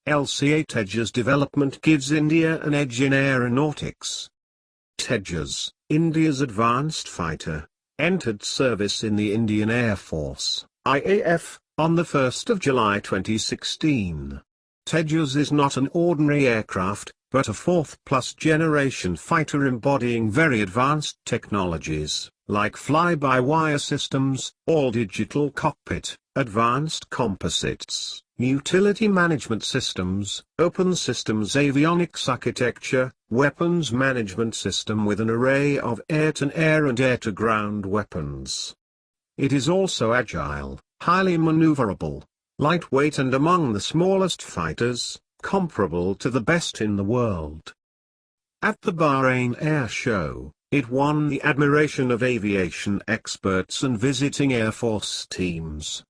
LCA Tejas development gives India an edge in aeronautics. Tejas, India's advanced fighter, entered service in the Indian Air Force, IAF, on the 1st of July 2016. Tejas is not an ordinary aircraft, but a fourth-plus-generation fighter embodying very advanced technologies, like fly-by-wire systems, all-digital cockpit, advanced composites, utility management systems, open systems avionics architecture, weapons management system with an array of air-to-air and air-to-ground weapons. It is also agile, highly maneuverable, lightweight and among the smallest fighters, comparable to the best in the world. At the Bahrain Air Show, it won the admiration of aviation experts and visiting Air Force teams.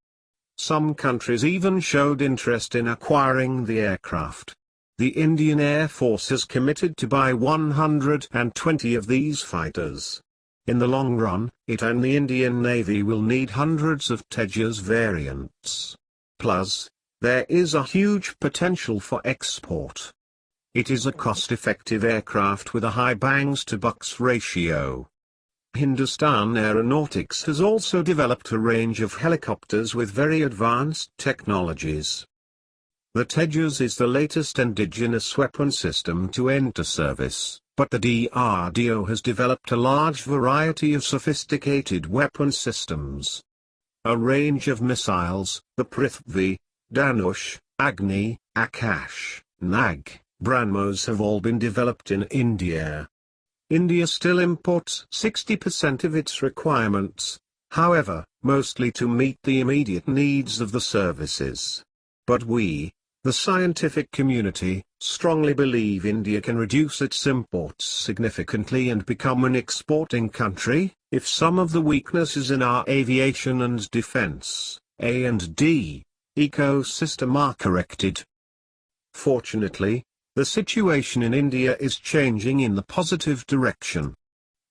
Some countries even showed interest in acquiring the aircraft. The Indian Air Force is committed to buy 120 of these fighters. In the long run, it and the Indian Navy will need hundreds of Tejas variants. Plus, there is a huge potential for export. It is a cost-effective aircraft with a high bangs-to-bucks ratio. Hindustan Aeronautics has also developed a range of helicopters with very advanced technologies. The Tejas is the latest indigenous weapon system to enter service, but the DRDO has developed a large variety of sophisticated weapon systems. A range of missiles, the Prithvi, Dhanush, Agni, Akash, Nag, BrahMos have all been developed in India. India still imports 60% of its requirements, however, mostly to meet the immediate needs of the services. But we, the scientific community, strongly believe India can reduce its imports significantly and become an exporting country, if some of the weaknesses in our aviation and defense, A&D, ecosystem are corrected. Fortunately, the situation in India is changing in the positive direction.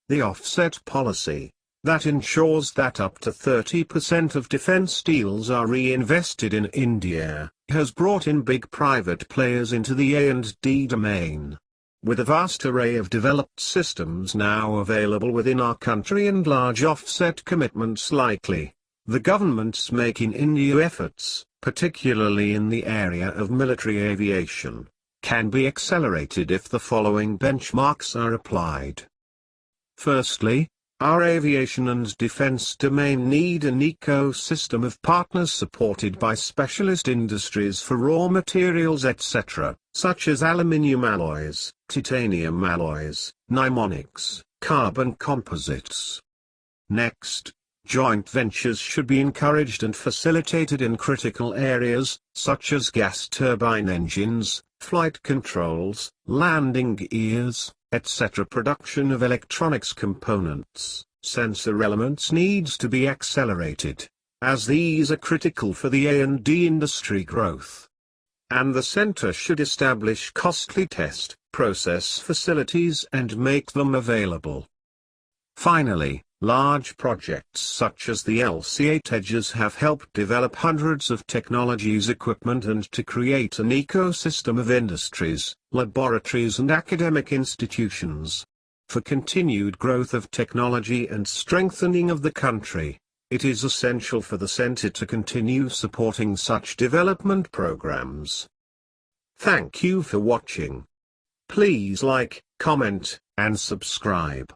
The offset policy, that ensures that up to 30% of defense deals are reinvested in India, has brought in big private players into the A&D domain. With a vast array of developed systems now available within our country and large offset commitments likely, the government's Make in India efforts, particularly in the area of military aviation, can be accelerated if the following benchmarks are applied. Firstly, our aviation and defense domain need an ecosystem of partners supported by specialist industries for raw materials etc., such as aluminium alloys, titanium alloys, pneumonics, carbon composites. Next, joint ventures should be encouraged and facilitated in critical areas, such as gas turbine engines, flight controls, landing gears, etc. Production of electronics components, sensor elements needs to be accelerated, as these are critical for the A&D industry growth. And the center should establish costly test, process facilities and make them available. Finally, large projects such as the LCA Tejas have helped develop hundreds of technologies, equipment and to create an ecosystem of industries, laboratories and academic institutions. For continued growth of technology and strengthening of the country, it is essential for the center to continue supporting such development programs. Thank you for watching. Please like, comment, and subscribe.